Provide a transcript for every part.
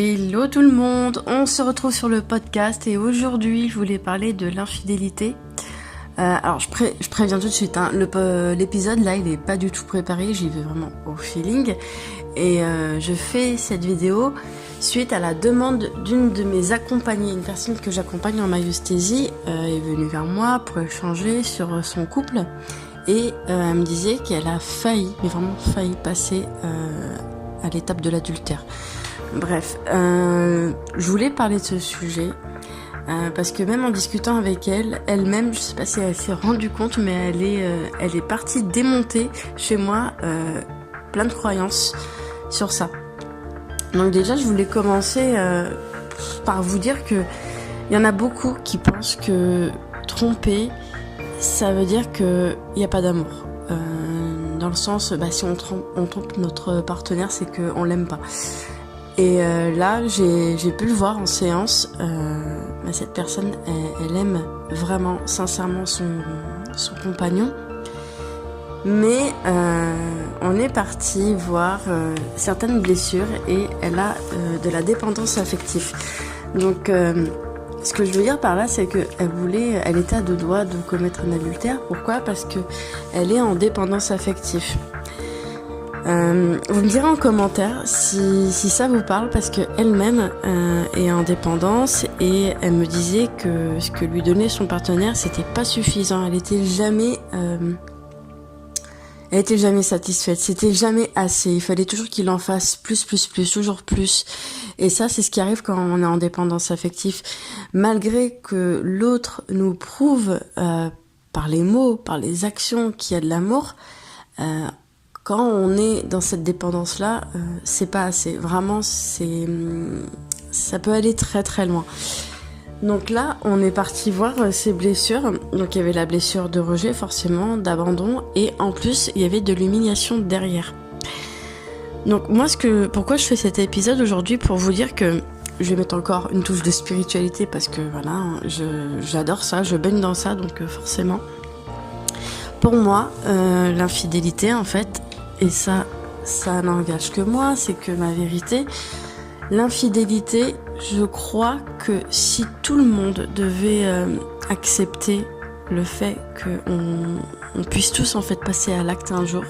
Hello tout le monde, on se retrouve sur le podcast et aujourd'hui je voulais parler de l'infidélité. Alors je préviens tout de suite, hein, l'épisode là il est pas du tout préparé, j'y vais vraiment au feeling et je fais cette vidéo suite à la demande d'une de mes accompagnées, une personne que j'accompagne en maïeusthésie est venue vers moi pour échanger sur son couple et elle me disait qu'elle a failli, mais vraiment failli passer à l'étape de l'adultère. Bref, je voulais parler de ce sujet parce que même en discutant avec elle-même, je sais pas si elle s'est rendue compte, mais elle est partie démonter chez moi plein de croyances sur ça. Donc déjà, je voulais commencer par vous dire que il y en a beaucoup qui pensent que tromper, ça veut dire qu'il n'y a pas d'amour. Dans le sens, si on trompe notre partenaire, c'est qu'on l'aime pas. Et là, j'ai pu le voir en séance. Cette personne, elle aime vraiment, sincèrement son compagnon. Mais on est parti voir certaines blessures et elle a de la dépendance affective. Donc, ce que je veux dire par là, c'est elle était à deux doigts de commettre un adultère. Pourquoi ? Parce que elle est en dépendance affective. Vous me direz en commentaire si ça vous parle parce que elle-même est en dépendance et elle me disait que ce que lui donnait son partenaire c'était pas suffisant. Elle était jamais satisfaite. C'était jamais assez. Il fallait toujours qu'il en fasse plus, toujours plus. Et ça c'est ce qui arrive quand on est en dépendance affective. Malgré que l'autre nous prouve par les mots, par les actions qu'il y a de l'amour. Quand on est dans cette dépendance-là, c'est pas assez. Vraiment, ça peut aller très très loin. Donc là, on est parti voir ces blessures. Donc il y avait la blessure de rejet, forcément, d'abandon, et en plus, il y avait de l'humiliation derrière. Donc moi, pourquoi je fais cet épisode aujourd'hui, pour vous dire que je vais mettre encore une touche de spiritualité parce que voilà, j'adore ça, je baigne dans ça, donc forcément. Pour moi, l'infidélité, en fait, et ça n'engage que moi, c'est que ma vérité, l'infidélité, je crois que si tout le monde devait accepter le fait qu'on puisse tous en fait passer à l'acte un jour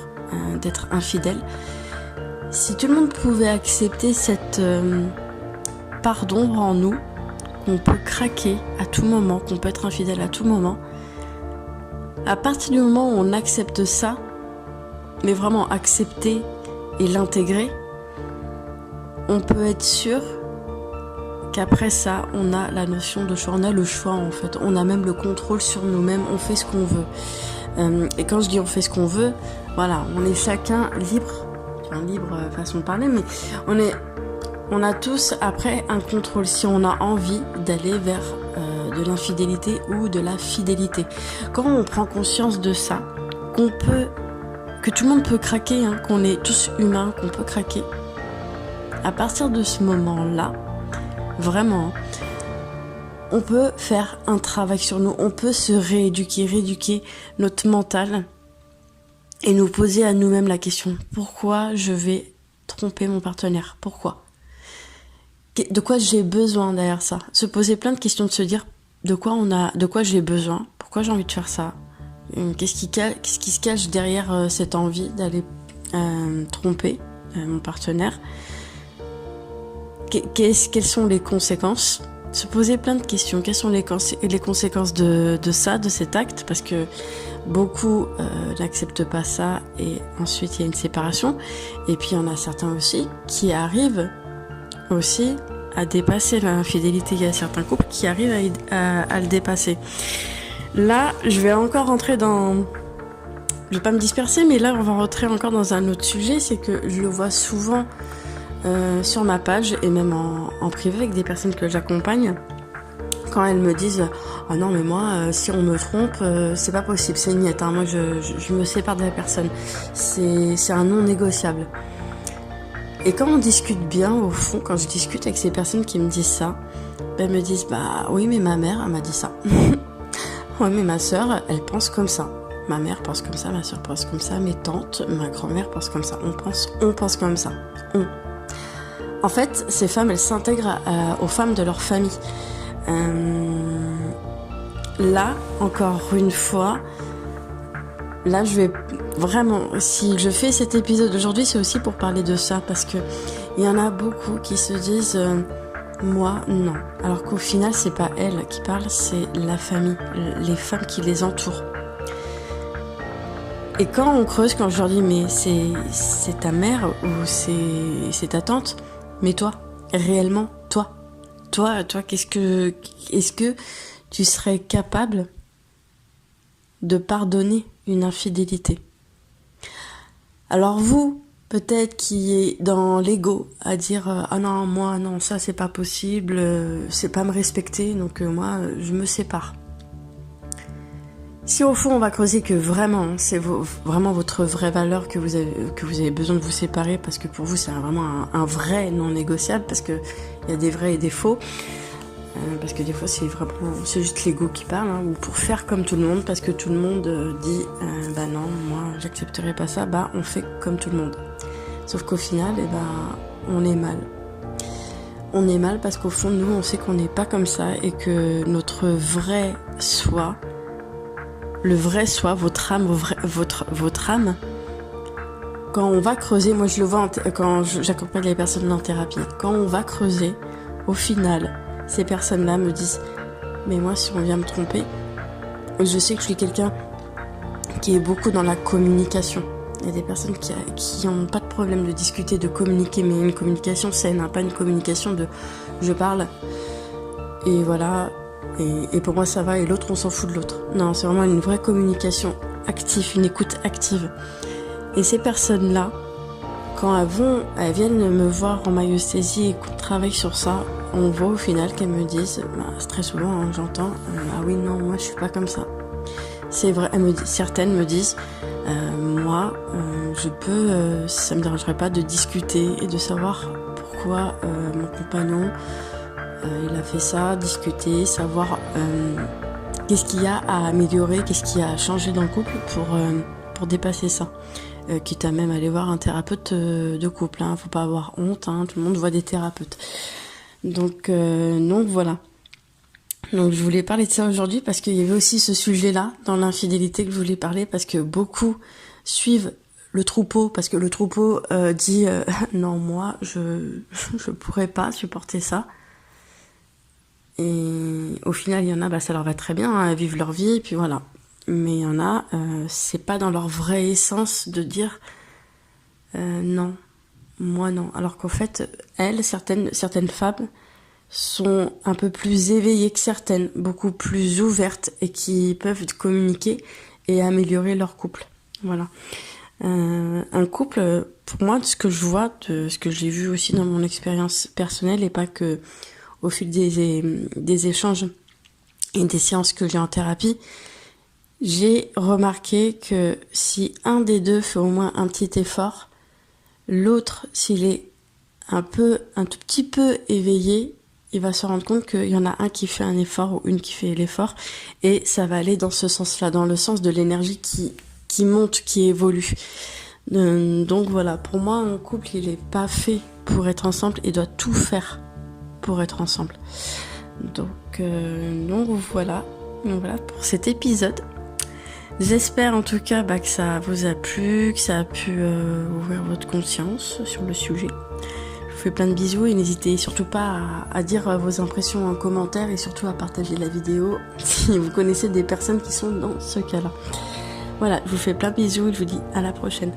d'être infidèle, si tout le monde pouvait accepter cette part d'ombre en nous, qu'on peut craquer à tout moment, qu'on peut être infidèle à tout moment, à partir du moment où on accepte ça, mais vraiment accepter et l'intégrer, on peut être sûr qu'après ça, on a la notion de choix, on a le choix en fait, on a même le contrôle sur nous-mêmes, on fait ce qu'on veut. Et quand je dis on fait ce qu'on veut, voilà, on est chacun libre façon de parler, mais on a tous après un contrôle si on a envie d'aller vers de l'infidélité ou de la fidélité. Quand on prend conscience de ça, que tout le monde peut craquer, hein, qu'on est tous humains, qu'on peut craquer, à partir de ce moment-là, vraiment, on peut faire un travail sur nous, on peut se rééduquer notre mental et nous poser à nous-mêmes la question, pourquoi je vais tromper mon partenaire ? Pourquoi ? De quoi j'ai besoin derrière ça ? Se poser plein de questions, de se dire de quoi j'ai besoin, pourquoi j'ai envie de faire ça, qu'est-ce qui se cache derrière cette envie d'aller tromper mon partenaire, quelles sont les conséquences, se poser plein de questions, quelles sont les conséquences de ça, de cet acte, parce que beaucoup n'acceptent pas ça et ensuite il y a une séparation, et puis il y en a certains aussi qui arrivent aussi à dépasser l'infidélité. Il y a certains couples qui arrivent à le dépasser. Là, je vais encore rentrer je vais pas me disperser, mais là, on va rentrer encore dans un autre sujet, c'est que je le vois souvent sur ma page et même en privé avec des personnes que j'accompagne, quand elles me disent « Ah non, mais moi, si on me trompe, c'est pas possible, c'est niette, hein, moi je me sépare de la personne, c'est un non négociable. » Et quand on discute bien, au fond, quand je discute avec ces personnes qui me disent ça, elles me disent « Bah oui, mais ma mère, elle m'a dit ça. » Ouais, mais ma sœur, elle pense comme ça. Ma mère pense comme ça, ma sœur pense comme ça, mes tantes, ma grand-mère pense comme ça. On pense comme ça. En fait, ces femmes, elles s'intègrent aux femmes de leur famille. Là, encore une fois, là, je vais vraiment, si je fais cet épisode aujourd'hui, c'est aussi pour parler de ça, parce que il y en a beaucoup qui se disent moi, non. Alors qu'au final, c'est pas elles qui parlent, c'est la famille, les femmes qui les entourent. Et quand on creuse, quand je leur dis mais c'est ta mère ou c'est ta tante, mais toi, réellement, toi, est-ce que tu serais capable de pardonner une infidélité? Alors vous, peut-être qui est dans l'ego à dire ah non, moi non, ça c'est pas possible, c'est pas me respecter, donc moi je me sépare. Si au fond on va creuser que vraiment c'est vraiment votre vraie valeur que vous avez besoin de vous séparer parce que pour vous c'est vraiment un vrai non négociable, parce que il y a des vrais et des faux, parce que des fois c'est juste l'ego qui parle, hein, ou pour faire comme tout le monde parce que tout le monde dit bah non, moi j'accepterai pas ça, bah on fait comme tout le monde. Sauf qu'au final on est mal. On est mal parce qu'au fond nous on sait qu'on n'est pas comme ça et que notre vrai soi, le vrai soi, votre âme, votre âme, quand on va creuser, moi je le vois quand j'accompagne les personnes en thérapie, quand on va creuser, au final, ces personnes-là me disent mais moi si on vient me tromper, je sais que je suis quelqu'un qui est beaucoup dans la communication. Il y a des personnes qui n'ont pas de problème de discuter, de communiquer, mais une communication saine, hein, pas une communication de je parle et voilà. Et pour moi ça va et l'autre on s'en fout de l'autre. Non, c'est vraiment une vraie communication active, une écoute active. Et ces personnes-là, quand elles viennent me voir en maïeusthésie et qu'on travaille sur ça, on voit au final qu'elles me disent, très souvent hein, j'entends, ah oui non, moi je suis pas comme ça. C'est vrai, certaines me disent, moi ça me dérangerait pas de discuter et de savoir pourquoi mon compagnon il a fait ça, discuter, savoir qu'est-ce qu'il y a à améliorer, qu'est-ce qu'il y a à changer dans le couple pour dépasser ça. Quitte à même aller voir un thérapeute de couple, hein, faut pas avoir honte, hein, tout le monde voit des thérapeutes. Donc voilà. Donc je voulais parler de ça aujourd'hui parce qu'il y avait aussi ce sujet-là dans l'infidélité que je voulais parler, parce que beaucoup suivent le troupeau, parce que le troupeau dit non, moi je pourrais pas supporter ça. Et au final, il y en a, ça leur va très bien, hein, vivre leur vie, et puis voilà. Mais il y en a, c'est pas dans leur vraie essence de dire non, moi non. Alors qu'en fait, certaines femmes sont un peu plus éveillées que certaines, beaucoup plus ouvertes et qui peuvent communiquer et améliorer leur couple. Voilà. Un couple, pour moi, de ce que je vois, de ce que j'ai vu aussi dans mon expérience personnelle et pas que au fil des échanges et des séances que j'ai en thérapie, j'ai remarqué que si un des deux fait au moins un petit effort, l'autre, s'il est un tout petit peu éveillé, il va se rendre compte qu'il y en a un qui fait un effort ou une qui fait l'effort, et ça va aller dans ce sens-là, dans le sens de l'énergie qui monte, qui évolue. Donc voilà, pour moi, un couple, il est pas fait pour être ensemble, il doit tout faire pour être ensemble. Donc voilà pour cet épisode. J'espère en tout cas que ça vous a plu, que ça a pu ouvrir votre conscience sur le sujet. Je vous fais plein de bisous et n'hésitez surtout pas à dire vos impressions en commentaire et surtout à partager la vidéo si vous connaissez des personnes qui sont dans ce cas-là. Voilà, je vous fais plein de bisous et je vous dis à la prochaine.